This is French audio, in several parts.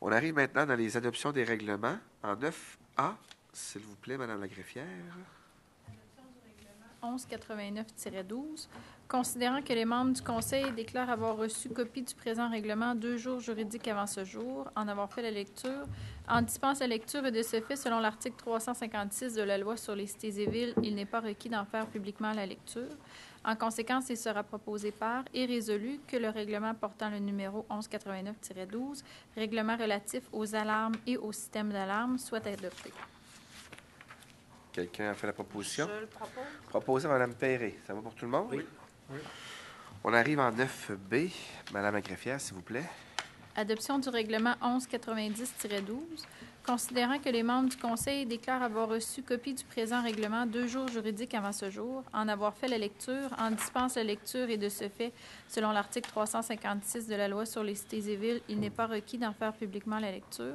On arrive maintenant dans les adoptions des règlements. En 9A, s'il vous plaît, Madame la greffière. 1189-12, considérant que les membres du Conseil déclarent avoir reçu copie du présent règlement 2 jours juridiques avant ce jour, en avoir fait la lecture, en dispensent la lecture et de ce fait, selon l'article 356 de la Loi sur les cités et villes, il n'est pas requis d'en faire publiquement la lecture. En conséquence, il sera proposé par et résolu que le règlement portant le numéro 1189-12, règlement relatif aux alarmes et au système d'alarme, soit adopté. Quelqu'un a fait la proposition? Je le propose. Proposé par Mme Perret. Ça va pour tout le monde? Oui. Oui. On arrive en 9B. Madame la greffière, s'il vous plaît. Adoption du règlement 1190-12, considérant que les membres du Conseil déclarent avoir reçu copie du présent règlement 2 jours juridiques avant ce jour, en avoir fait la lecture, en dispense la lecture et de ce fait, selon l'article 356 de la Loi sur les cités et villes, il n'est pas requis d'en faire publiquement la lecture.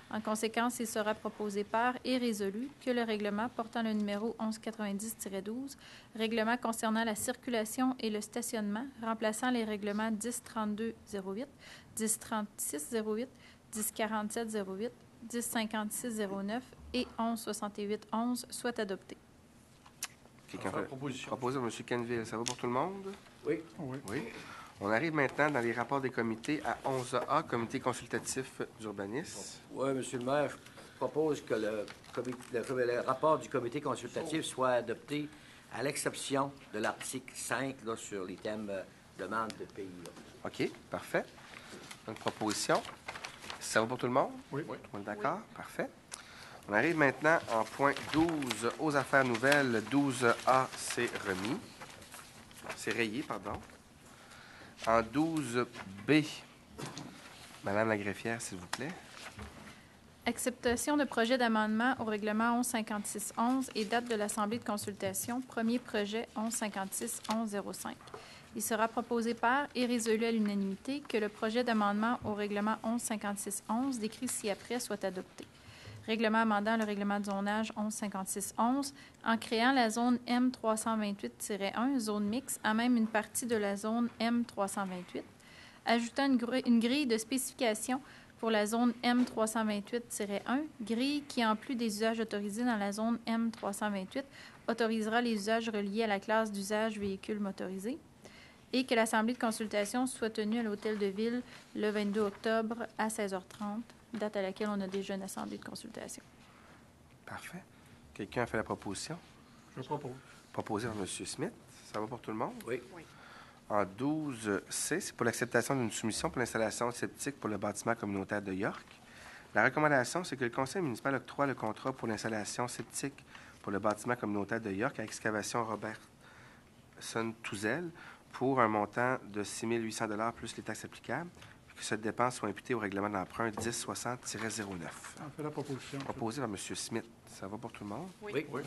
En conséquence, il sera proposé par et résolu que le règlement portant le numéro 1190-12, règlement concernant la circulation et le stationnement, remplaçant les règlements 1032-08, 1036-08, 1047-08, 1056-09 et 1168-11 soit adopté. Quelqu'un fait la proposition. Proposé par M. Kenville. Ça va pour tout le monde? Oui. Oui. Oui. On arrive maintenant dans les rapports des comités à 11A, comité consultatif d'urbanisme. Oui, M. le maire, je propose que le rapport du comité consultatif soit adopté à l'exception de l'article 5 là, sur les thèmes demande de pays. Là. OK, parfait. Une proposition. Ça va pour tout le monde? Oui. Tout le monde d'accord? Oui. Parfait. On arrive maintenant en point 12 aux affaires nouvelles. 12A, c'est remis. C'est rayé, pardon. En 12B, Madame la greffière, s'il vous plaît. Acceptation de projet d'amendement au règlement 1156-11 et date de l'Assemblée de consultation, premier projet 1156-1105. Il sera proposé par et résolu à l'unanimité que le projet d'amendement au règlement 1156-11 décrit ci-après soit adopté. Règlement amendant le règlement de zonage 1156-11 en créant la zone M328-1, zone mixte, à même une partie de la zone M328, ajoutant une grille de spécification pour la zone M328-1, grille qui, en plus des usages autorisés dans la zone M328, autorisera les usages reliés à la classe d'usage véhicules motorisés, et que l'Assemblée de consultation soit tenue à l'Hôtel de Ville le 22 octobre à 16h30, date à laquelle on a déjà une Assemblée de consultation. Parfait. Quelqu'un a fait la proposition? Je propose. Proposé par M. Smith. Ça va pour tout le monde? Oui. En 12C, c'est pour l'acceptation d'une soumission pour l'installation septique pour le bâtiment communautaire de York. La recommandation, c'est que le conseil municipal octroie le contrat pour l'installation septique pour le bâtiment communautaire de York à excavation Robertson-Touzel pour un montant de 6 800 $ plus les taxes applicables, puis que cette dépense soit imputée au règlement d'emprunt 1060-09. On fait la proposition. Proposé par M. Smith. Ça va pour tout le monde? Oui. Oui.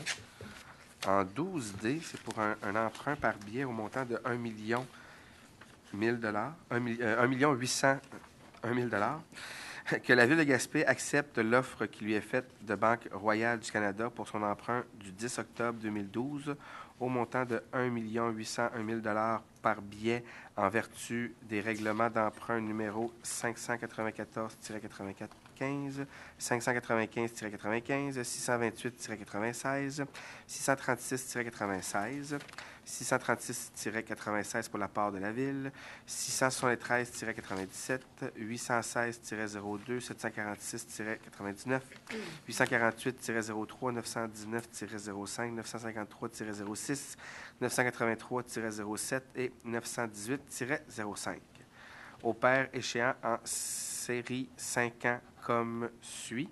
En 12D, c'est pour un emprunt par billet au montant de 1 million 1000 $, 1 million 800 000 $, que la Ville de Gaspé accepte l'offre qui lui est faite de Banque Royale du Canada pour son emprunt du 10 octobre 2012 au montant de 1 801 000 $ par billet en vertu des règlements d'emprunt numéro 594-94-15, 595-95, 628-96, 636-96, 636-96 pour la part de la Ville, 673-97, 816-02, 746-99, 848-03, 919-05, 953-06, 983-07 et 918-05. Au pair échéant en série 5 ans comme suit,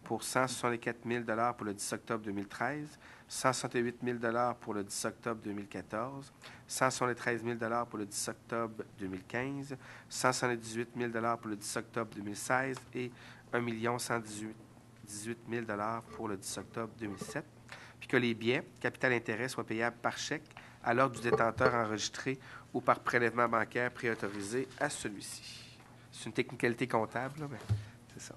pour 164 000 $ pour le 10 octobre 2013, 168 000 $ pour le 10 octobre 2014, 173 000 $ pour le 10 octobre 2015, 178 000 $ pour le 10 octobre 2016 et 1 118 000 $ pour le 10 octobre 2007, puis que les billets, capital-intérêt, soient payables par chèque à l'ordre du détenteur enregistré ou par prélèvement bancaire préautorisé à celui-ci. C'est une technicalité comptable, là, mais c'est ça.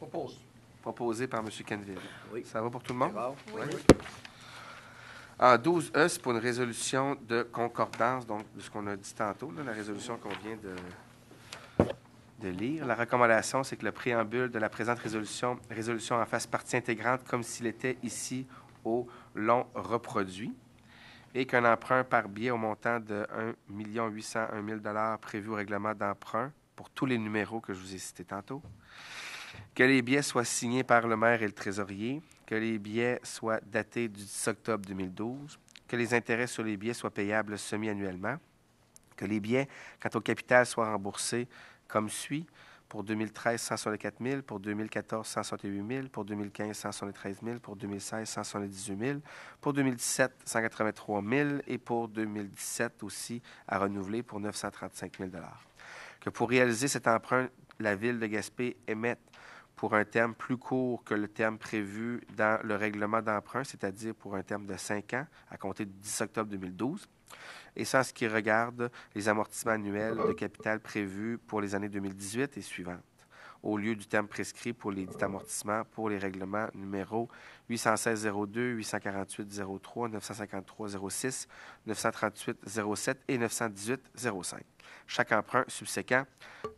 Proposé par M. Kenville. Oui. Ça va pour tout le monde? Oui. Oui. En 12E, c'est pour une résolution de concordance, donc de ce qu'on a dit tantôt, là, la résolution qu'on vient de lire. La recommandation, c'est que le préambule de la présente résolution en fasse partie intégrante comme s'il était ici au long reproduit et qu'un emprunt par billet au montant de 1 801 000 prévu au règlement d'emprunt pour tous les numéros que je vous ai cités tantôt, que les billets soient signés par le maire et le trésorier, que les billets soient datés du 10 octobre 2012, que les intérêts sur les billets soient payables semi-annuellement, que les billets, quant au capital, soient remboursés comme suit. Pour 2013, 164 000. Pour 2014, 168 000. Pour 2015, 173 000. Pour 2016, 178 000. Pour 2017, 183 000. Et pour 2017 aussi, à renouveler pour 935 000 que pour réaliser cet emprunt, la Ville de Gaspé émette pour un terme plus court que le terme prévu dans le règlement d'emprunt, c'est-à-dire pour un terme de 5 ans à compter du 10 octobre 2012, et ça en ce qui regarde les amortissements annuels de capital prévus pour les années 2018 et suivantes, au lieu du terme prescrit pour les dits amortissements pour les règlements numéros 816-02, 848-03, 953-06, 938-07 et 918-05. Chaque emprunt subséquent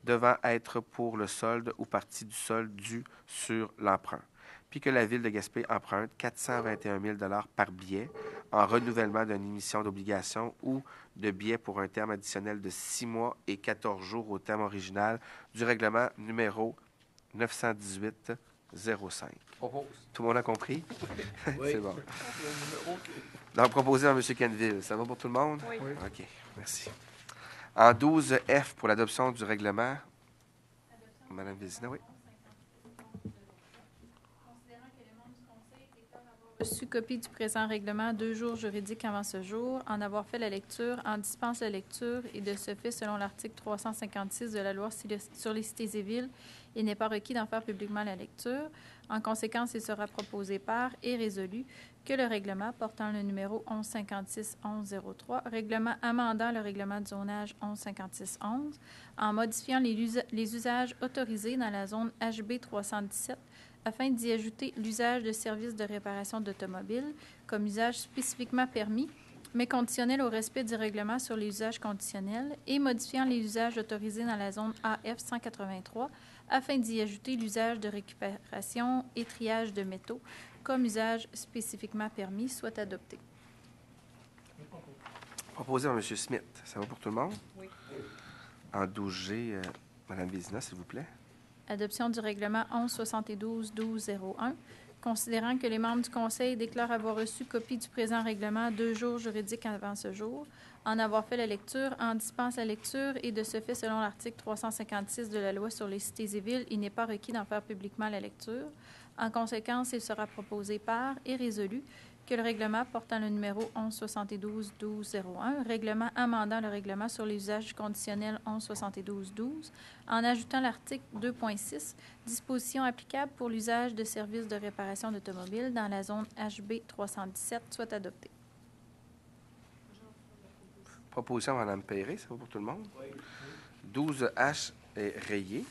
devant être pour le solde ou partie du solde dû sur l'emprunt, puis que la Ville de Gaspé emprunte 421 000 par billet en renouvellement d'une émission d'obligation ou de billets pour un terme additionnel de 6 mois et 14 jours au terme original du règlement numéro 918-05. Tout le monde a compris? Oui. C'est bon. Donc, proposé par M. Quenneville. Ça va pour tout le monde? Oui. OK, merci. En 12F, pour l'adoption du règlement, Mme Vézina, oui. Reçu copie du présent règlement 2 jours juridiques avant ce jour, en avoir fait la lecture, en dispense la lecture et de ce fait, selon l'article 356 de la loi sur les cités et villes, il n'est pas requis d'en faire publiquement la lecture. En conséquence, il sera proposé par et résolu que le règlement portant le numéro 1156-1103, règlement amendant le règlement de zonage 1156-11, en modifiant les usages autorisés dans la zone HB 317, afin d'y ajouter l'usage de services de réparation d'automobiles comme usage spécifiquement permis, mais conditionnel au respect du règlement sur les usages conditionnels, et modifiant les usages autorisés dans la zone AF 183, afin d'y ajouter l'usage de récupération et triage de métaux comme usage spécifiquement permis, soit adopté. Proposé par M. Smith. Ça va pour tout le monde? Oui. En 12G, Mme Vézina, s'il vous plaît. Adoption du règlement 1172-1201. Considérant que les membres du Conseil déclarent avoir reçu copie du présent règlement 2 jours juridiques avant ce jour, en avoir fait la lecture, en dispense la lecture et de ce fait, selon l'article 356 de la loi sur les cités et villes, il n'est pas requis d'en faire publiquement la lecture. En conséquence, il sera proposé par et résolu que le règlement portant le numéro 1172-1201, règlement amendant le règlement sur les usages conditionnels 1172-12, en ajoutant l'article 2.6, dispositions applicables pour l'usage de services de réparation d'automobiles dans la zone HB 317, soit adopté. Proposition de Mme Perret, ça va pour tout le monde? Oui. 12H est rayé.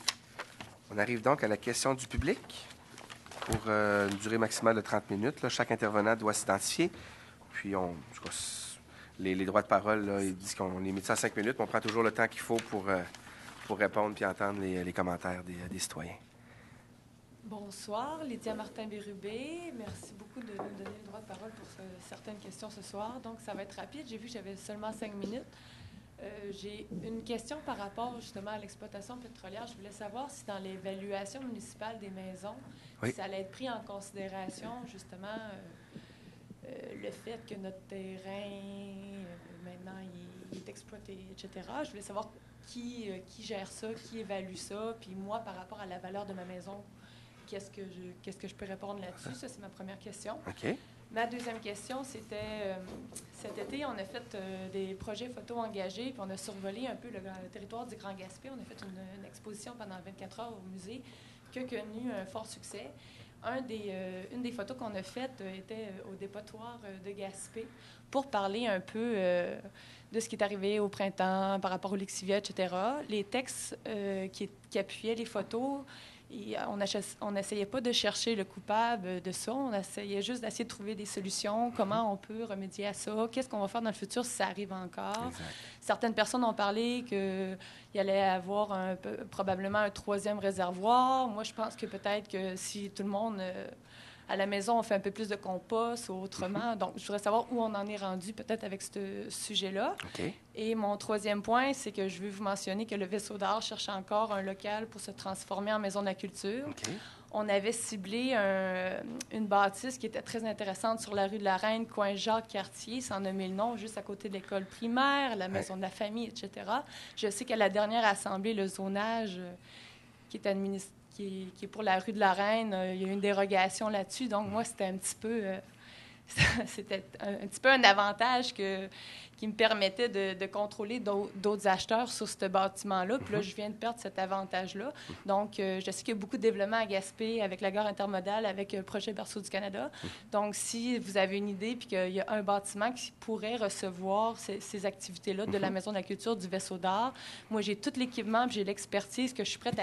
On arrive donc à la question du public pour une durée maximale de 30 minutes. Là, chaque intervenant doit s'identifier. Puis, les droits de parole, là, ils disent qu'on limite ça à 5 minutes, mais on prend toujours le temps qu'il faut pour répondre puis entendre les commentaires des citoyens. Bonsoir, Lydia Martin-Bérubé. Merci beaucoup de nous donner le droit de parole pour certaines questions ce soir. Donc, ça va être rapide. J'ai vu que j'avais seulement 5 minutes. J'ai une question par rapport justement à l'exploitation pétrolière. Je voulais savoir si dans l'évaluation municipale des maisons, oui, ça allait être pris en considération justement le fait que notre terrain, maintenant, il est exploité, etc. Je voulais savoir qui gère ça, qui évalue ça, puis moi, par rapport à la valeur de ma maison, qu'est-ce que je peux répondre là-dessus? Ça, c'est ma première question. OK. Ma deuxième question, c'était cet été, on a fait des projets photo engagés, puis on a survolé un peu le territoire du Grand Gaspé. On a fait une exposition pendant 24 heures au musée qui a connu un fort succès. Une des photos qu'on a faites était au dépotoir de Gaspé pour parler un peu de ce qui est arrivé au printemps par rapport au Lixivia, etc. Les textes qui appuyaient les photos, on n'essayait pas de chercher le coupable de ça. On essayait juste d'essayer de trouver des solutions. Comment on peut remédier à ça? Qu'est-ce qu'on va faire dans le futur si ça arrive encore? Exact. Certaines personnes ont parlé qu'il allait avoir probablement un 3e réservoir. Moi, je pense que peut-être que si tout le monde... à la maison, on fait un peu plus de compost ou autrement. Donc, je voudrais savoir où on en est rendu peut-être avec ce sujet-là. OK. Et mon 3e point, c'est que je veux vous mentionner que le Vaisseau d'art cherche encore un local pour se transformer en maison de la culture. OK. On avait ciblé une bâtisse qui était très intéressante sur la rue de la Reine, coin Jacques-Cartier, sans nommer le nom, juste à côté de l'école primaire, la maison de la famille, etc. Je sais qu'à la dernière assemblée, le zonage qui est administré, qui est pour la rue de la Reine, il y a eu une dérogation là-dessus. Donc, moi, c'était un petit peu... c'était un petit peu un avantage qui me permettait de contrôler d'autres acheteurs sur ce bâtiment-là. Puis là, je viens de perdre cet avantage-là. Donc, je sais qu'il y a beaucoup de développement à Gaspé avec la gare intermodale, avec le projet Berceau du Canada. Donc, si vous avez une idée puis qu'il y a un bâtiment qui pourrait recevoir ces activités-là de la Maison de la culture, du Vaisseau d'art, moi, j'ai tout l'équipement puis j'ai l'expertise que je suis prête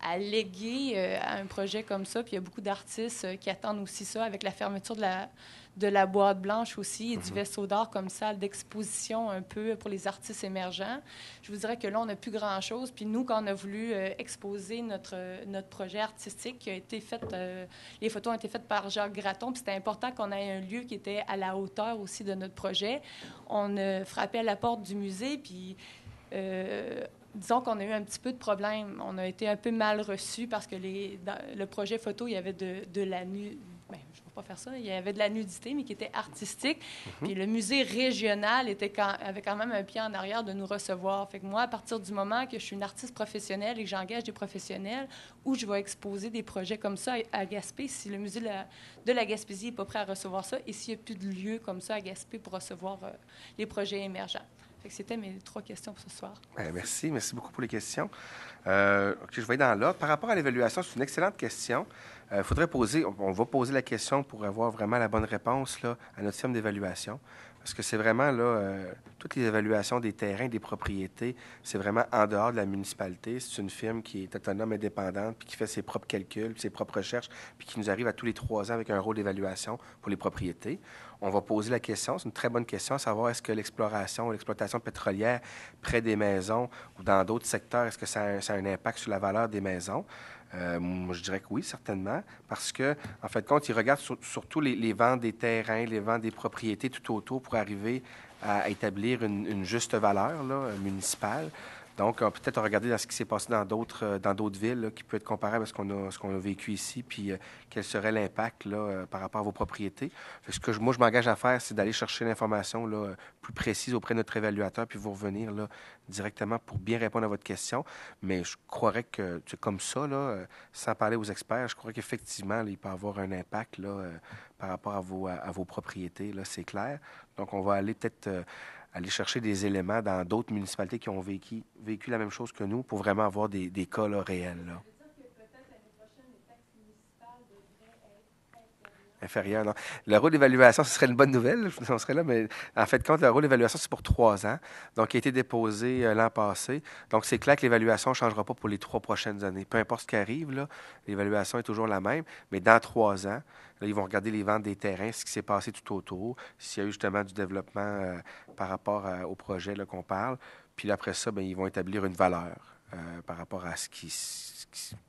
à léguer à un projet comme ça. Puis il y a beaucoup d'artistes qui attendent aussi ça avec la fermeture de la boîte blanche aussi et du Vaisseau d'art comme salle d'exposition un peu pour les artistes émergents. Je vous dirais que là, on n'a plus grand-chose. Puis nous, quand on a voulu exposer notre projet artistique qui a été fait, les photos ont été faites par Jacques Gratton, puis c'était important qu'on ait un lieu qui était à la hauteur aussi de notre projet. On a frappé à la porte du musée, puis... disons qu'on a eu un petit peu de problème. On a été un peu mal reçus parce que dans le projet photo, il y avait de la nudité. Ben, je ne vais pas faire ça. Il y avait de la nudité, mais qui était artistique. Puis le musée régional avait quand même un pied en arrière de nous recevoir. Fait que moi, à partir du moment que je suis une artiste professionnelle et que j'engage des professionnels, où je vais exposer des projets comme ça à Gaspé, si le musée de la Gaspésie n'est pas prêt à recevoir ça, et s'il n'y a plus de lieu comme ça à Gaspé pour recevoir les projets émergents. Fait que c'était mes 3 questions pour ce soir. Merci. Merci beaucoup pour les questions. OK, je vais dans l'ordre. Par rapport à l'évaluation, c'est une excellente question. On va poser la question pour avoir vraiment la bonne réponse là, à notre firme d'évaluation. Parce que c'est vraiment, là, toutes les évaluations des terrains, des propriétés, c'est vraiment en dehors de la municipalité. C'est une firme qui est autonome, indépendante, puis qui fait ses propres calculs, ses propres recherches, puis qui nous arrive à tous les 3 ans avec un rôle d'évaluation pour les propriétés. On va poser la question, c'est une très bonne question, à savoir est-ce que l'exploitation pétrolière près des maisons ou dans d'autres secteurs, est-ce que ça a un impact sur la valeur des maisons? Moi, je dirais que oui, certainement, parce que, en fait, compte, ils regardent surtout les ventes des terrains, les ventes des propriétés tout autour pour arriver à établir une juste valeur là, municipale. Donc, peut-être regarder dans ce qui s'est passé dans d'autres villes là, qui peut être comparable à ce qu'on a vécu ici, puis quel serait l'impact là, par rapport à vos propriétés. Fait que moi, je m'engage à faire, c'est d'aller chercher l'information là, plus précise auprès de notre évaluateur, puis vous revenir là, directement pour bien répondre à votre question. Mais je croirais que, comme ça, là, sans parler aux experts, je crois qu'effectivement, là, il peut y avoir un impact là, par rapport à vos propriétés, là, c'est clair. Donc, on va aller peut-être... aller chercher des éléments dans d'autres municipalités qui ont vécu la même chose que nous pour vraiment avoir des cas là, réels. Là. Inférieur, non. Le rôle d'évaluation, ce serait une bonne nouvelle, on serait là, mais en fait, compte, le rôle d'évaluation, c'est pour 3 ans, donc il a été déposé l'an passé. Donc, c'est clair que l'évaluation ne changera pas pour les 3 prochaines années. Peu importe ce qui arrive, là, l'évaluation est toujours la même, mais dans 3 ans, là, ils vont regarder les ventes des terrains, ce qui s'est passé tout autour, s'il y a eu justement du développement par rapport au projet là, qu'on parle. Puis après ça, bien, ils vont établir une valeur par rapport à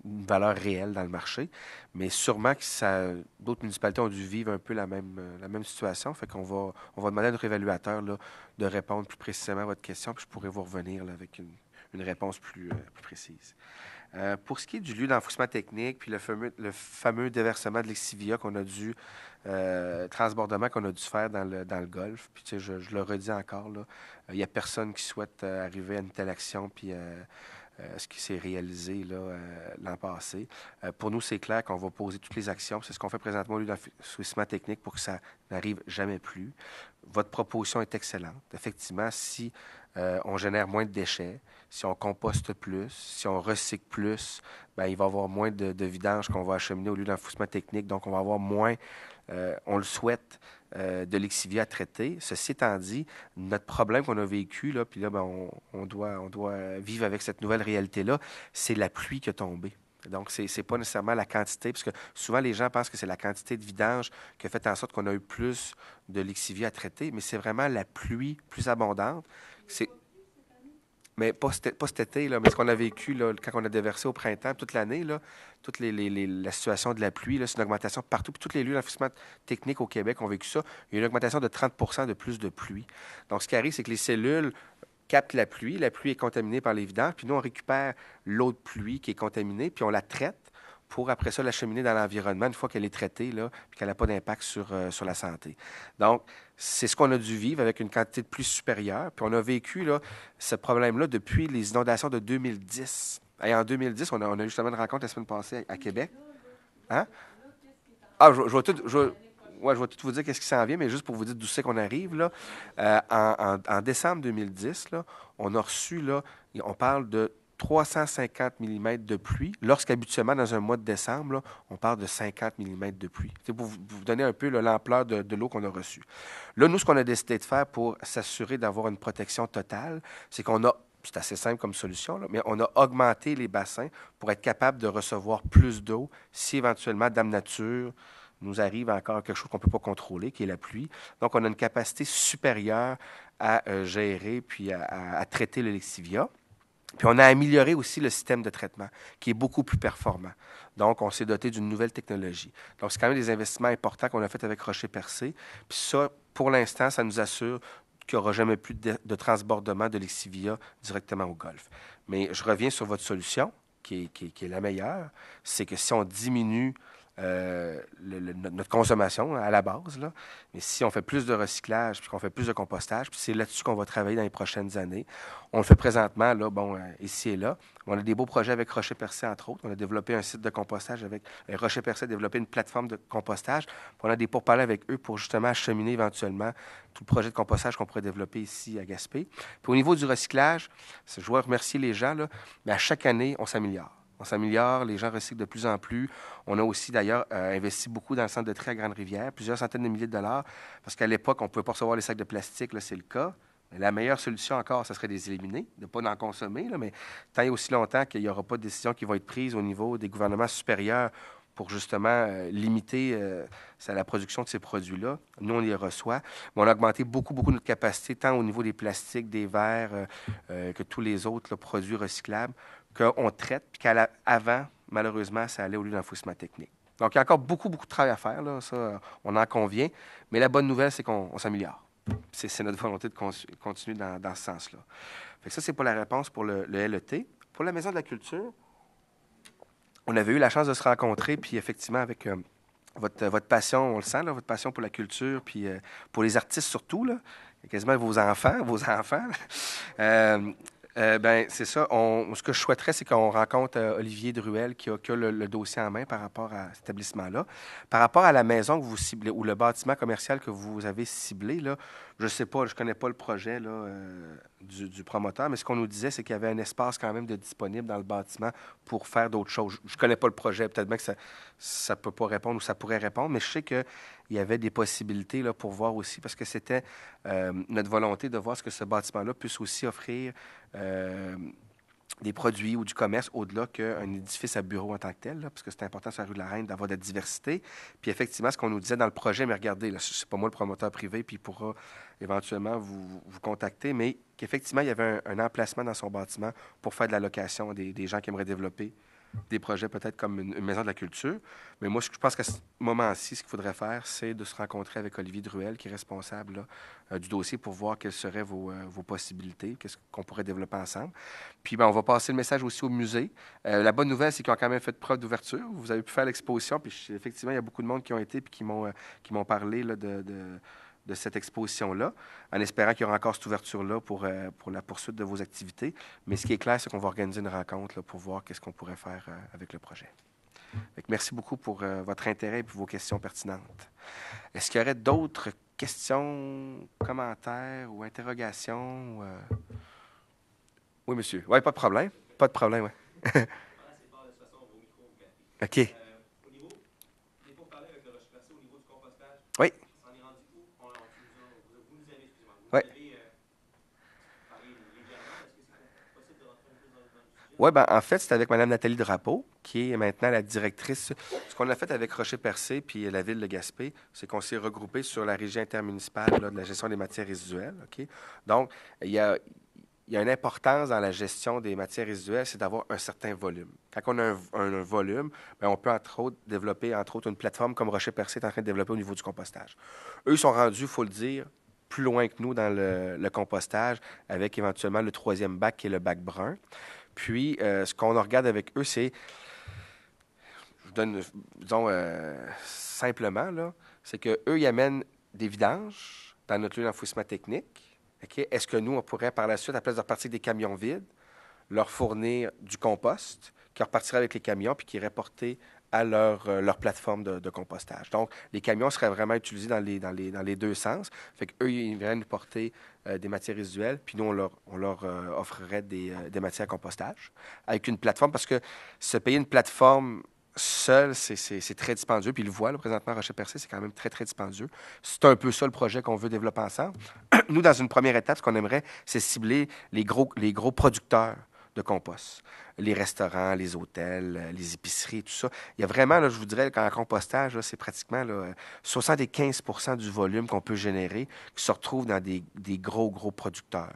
une valeur réelle dans le marché. Mais sûrement que d'autres municipalités ont dû vivre un peu la même situation. Fait qu'on va demander à notre évaluateur là, de répondre plus précisément à votre question, puis je pourrais vous revenir là, avec une réponse plus précise. Pour ce qui est du lieu d'enfouissement technique, puis le fameux déversement de l'exivia qu'on a dû, transbordement qu'on a dû faire dans le golfe, puis tu sais, je le redis encore, là, il n'y a personne qui souhaite arriver à une telle action, puis ce qui s'est réalisé là, l'an passé. Pour nous, c'est clair qu'on va poser toutes les actions. C'est ce qu'on fait présentement au lieu d'enfouissement technique pour que ça n'arrive jamais plus. Votre proposition est excellente. Effectivement, si on génère moins de déchets, si on composte plus, si on recycle plus, bien, il va y avoir moins de vidange qu'on va acheminer au lieu d'enfouissement technique. Donc, on va avoir moins, on le souhaite, de l'exivia à traiter. Ceci étant dit, notre problème qu'on a vécu, là, puis là, bien, on doit vivre avec cette nouvelle réalité-là, c'est la pluie qui a tombé. Donc, ce n'est pas nécessairement la quantité, parce que souvent, les gens pensent que c'est la quantité de vidange qui a fait en sorte qu'on a eu plus de lexivia à traiter, mais c'est vraiment la pluie plus abondante. C'est... Mais pas cet été, là, mais ce qu'on a vécu là, quand on a déversé au printemps, toute l'année, là, la situation de la pluie, là, c'est une augmentation partout. Puis tous les lieux d'investissement technique au Québec ont vécu ça. Il y a une augmentation de 30 de plus de pluie. Donc, ce qui arrive, c'est que les cellules captent la pluie est contaminée par les vidanges, puis nous, on récupère l'eau de pluie qui est contaminée, puis on la traite pour après ça l'acheminer dans l'environnement une fois qu'elle est traitée, là, puis qu'elle n'a pas d'impact sur la santé. Donc, c'est ce qu'on a dû vivre avec une quantité de pluie supérieure, puis on a vécu là, ce problème-là depuis les inondations de 2010. Et en 2010, on a justement une rencontre la semaine passée à Québec. Hein? Ah, je vais tout... Ouais, je vais tout vous dire qu'est-ce qui s'en vient, mais juste pour vous dire d'où c'est qu'on arrive, là, en décembre 2010, là, on a reçu, là, on parle de 350 mm de pluie, lorsqu'habituellement, dans un mois de décembre, là, on parle de 50 mm de pluie. C'est pour vous donner un peu là, l'ampleur de l'eau qu'on a reçue. Là, nous, ce qu'on a décidé de faire pour s'assurer d'avoir une protection totale, c'est qu'on a, c'est assez simple comme solution, là, mais on a augmenté les bassins pour être capable de recevoir plus d'eau si éventuellement Dame Nature nous arrive encore quelque chose qu'on ne peut pas contrôler, qui est la pluie. Donc, on a une capacité supérieure à gérer puis à traiter le lexivia. Puis, on a amélioré aussi le système de traitement, qui est beaucoup plus performant. Donc, on s'est doté d'une nouvelle technologie. Donc, c'est quand même des investissements importants qu'on a fait avec Rocher-Percé. Puis ça, pour l'instant, ça nous assure qu'il n'y aura jamais plus de transbordement de lexivia directement au golfe. Mais je reviens sur votre solution, qui est la meilleure. C'est que si on diminue notre consommation à la base, là. Mais si on fait plus de recyclage, puis qu'on fait plus de compostage, puis c'est là-dessus qu'on va travailler dans les prochaines années. On le fait présentement, là, ici et là. On a des beaux projets avec Rocher-Percé, entre autres. On a développé un site de compostage avec Rocher-Percé a développé une plateforme de compostage. Puis on a des pourparlers avec eux pour justement acheminer éventuellement tout le projet de compostage qu'on pourrait développer ici à Gaspé. Puis au niveau du recyclage, je dois remercier les gens, là, mais à chaque année, on s'améliore. On s'améliore, les gens recyclent de plus en plus. On a aussi, d'ailleurs, investi beaucoup dans le centre de tri à Grande-Rivière, plusieurs centaines de milliers de dollars, parce qu'à l'époque, on ne pouvait pas recevoir les sacs de plastique, là, c'est le cas. Mais la meilleure solution encore, ce serait de les éliminer, de ne pas en consommer, là, mais tant et aussi longtemps qu'il n'y aura pas de décision qui va être prise au niveau des gouvernements supérieurs pour justement limiter la production de ces produits-là. Nous, on les reçoit. Mais on a augmenté beaucoup notre capacité, tant au niveau des plastiques, des verres, que tous les autres là, produits recyclables, qu'on traite, puis qu'avant, malheureusement, ça allait au lieu d'enfouissement technique. Donc, il y a encore beaucoup de travail à faire, là, ça, on en convient. Mais la bonne nouvelle, c'est qu'on s'améliore. C'est notre volonté de continuer dans ce sens-là. Fait que ça, c'est pour la réponse pour le LET. Pour la Maison de la Culture, on avait eu la chance de se rencontrer, puis effectivement, avec votre passion, on le sent, là, votre passion pour la culture, puis pour les artistes surtout, là, quasiment vos enfants. C'est ça. Ce que je souhaiterais, c'est qu'on rencontre Olivier Druel qui a le dossier en main par rapport à cet établissement-là. Par rapport à la maison que vous ciblez ou le bâtiment commercial que vous avez ciblé, là, je ne sais pas, je ne connais pas le projet là, du promoteur, mais ce qu'on nous disait, c'est qu'il y avait un espace quand même de disponible dans le bâtiment pour faire d'autres choses. Je ne connais pas le projet. Peut-être bien que ça ne peut pas répondre ou ça pourrait répondre, mais je sais qu'il y avait des possibilités là, pour voir aussi, parce que c'était notre volonté de voir ce que ce bâtiment-là puisse aussi offrir des produits ou du commerce au-delà qu'un édifice à bureau en tant que tel, là, parce que c'est important sur la rue de la Reine d'avoir de la diversité. Puis effectivement, ce qu'on nous disait dans le projet, mais regardez, ce n'est pas moi le promoteur privé, puis il pourra éventuellement vous contacter, mais qu'effectivement, il y avait un emplacement dans son bâtiment pour faire de la location des gens qui aimeraient développer des projets peut-être comme une maison de la culture. Mais moi, je pense qu'à ce moment-ci, ce qu'il faudrait faire, c'est de se rencontrer avec Olivier Druel, qui est responsable là, du dossier, pour voir quelles seraient vos possibilités, qu'est-ce qu'on pourrait développer ensemble. Puis, on va passer le message aussi au musée. La bonne nouvelle, c'est qu'ils ont quand même fait preuve d'ouverture. Vous avez pu faire l'exposition, puis effectivement, il y a beaucoup de monde qui ont été et qui m'ont parlé là, de cette exposition-là, en espérant qu'il y aura encore cette ouverture-là pour la poursuite de vos activités. Mais ce qui est clair, c'est qu'on va organiser une rencontre là, pour voir qu'est-ce qu'on pourrait faire avec le projet. Donc, merci beaucoup pour votre intérêt et pour vos questions pertinentes. Est-ce qu'il y aurait d'autres questions, commentaires ou interrogations? Oui, monsieur. Oui, pas de problème. Pas de problème, oui. OK. Oui. Oui, en fait, c'était avec Mme Nathalie Drapeau. qui est maintenant la directrice. Ce qu'on a fait avec Rocher-Percé puis la ville de Gaspé, c'est qu'on s'est regroupé sur la régie intermunicipale là, de la gestion des matières résiduelles. OK? Donc, il y a une importance dans la gestion des matières résiduelles, c'est d'avoir un certain volume. Quand on a un volume, bien, on peut entre autres développer une plateforme comme Rocher-Percé est en train de développer au niveau du compostage. Eux, ils sont rendus, il faut le dire, plus loin que nous dans le compostage, avec éventuellement le 3e bac qui est le bac brun. Puis, ce qu'on regarde avec eux, c'est, je vous donne, disons, simplement, là, c'est qu'eux, ils amènent des vidanges dans notre lieu d'enfouissement technique. Okay? Est-ce que nous, on pourrait, par la suite, à la place de repartir avec des camions vides, leur fournir du compost qui repartirait avec les camions puis qui irait porter à leur plateforme de compostage. Donc, les camions seraient vraiment utilisés dans les deux sens. Fait qu'eux, ils viendraient nous porter des matières résiduelles, puis nous, on leur offrirait des matières à compostage avec une plateforme, parce que se payer une plateforme seul, c'est très dispendieux. Puis il le voit, là, présentement, Rocher-Percé, c'est quand même très, très dispendieux. C'est un peu ça le projet qu'on veut développer ensemble. Nous, dans une première étape, ce qu'on aimerait, c'est cibler les gros producteurs de compost. Les restaurants, les hôtels, les épiceries, tout ça. Il y a vraiment, là, je vous dirais, qu'en compostage, là, c'est pratiquement là, 75 du volume qu'on peut générer qui se retrouve dans des gros producteurs.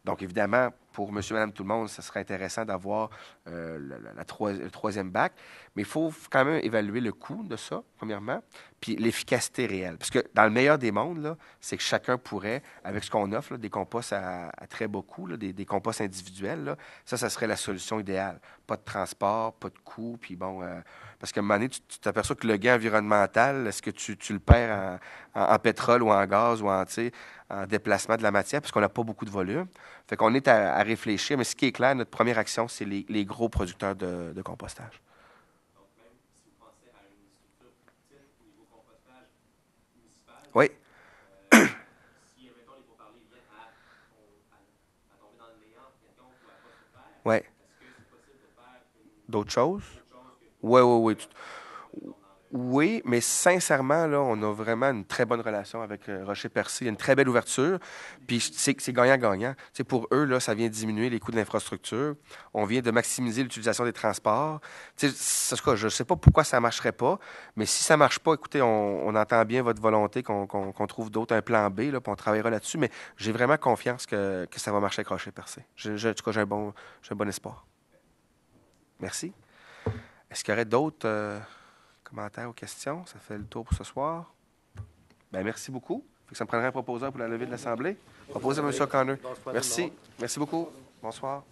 Donc, évidemment, pour monsieur, madame, tout le monde, ça serait intéressant d'avoir le 3e bac, mais il faut quand même évaluer le coût de ça, premièrement, puis l'efficacité réelle. Parce que dans le meilleur des mondes, là, c'est que chacun pourrait, avec ce qu'on offre, là, des composts à très bas coût, là, des composts individuels, là, ça serait la solution idéale. Pas de transport, pas de coût, puis bon... parce qu'à un moment donné, tu t'aperçois que le gain environnemental, est-ce que tu le perds en pétrole ou en gaz ou en déplacement de la matière, parce qu'on n'a pas beaucoup de volume. Fait qu'on est à réfléchir, mais ce qui est clair, notre première action, c'est les gros producteurs de compostage. Donc, même si vous pensez à une structure petite au niveau compostage municipal, oui. Si, mettons, les pourparlers viennent à tomber dans le néant, quelqu'un ne pourra pas se faire, Oui. est-ce que c'est possible de faire D'autres choses? que Oui. Oui, mais sincèrement, là, on a vraiment une très bonne relation avec Rocher-Percé. Il y a une très belle ouverture. Puis c'est gagnant-gagnant. Tu sais, pour eux, là, ça vient diminuer les coûts de l'infrastructure. On vient de maximiser l'utilisation des transports. Tu sais, je ne sais pas pourquoi ça ne marcherait pas, mais si ça ne marche pas, écoutez, on entend bien votre volonté qu'on trouve d'autres, un plan B, là, puis on travaillera là-dessus. Mais j'ai vraiment confiance que ça va marcher avec Rocher-Percé. En tout cas, j'ai un bon espoir. Merci. Est-ce qu'il y aurait d'autres... commentaires ou questions? Ça fait le tour pour ce soir. Bien, merci beaucoup. Ça me prendrait un proposeur pour la levée de l'Assemblée. Proposé, M. O'Connor. Merci. Merci beaucoup. Bonsoir.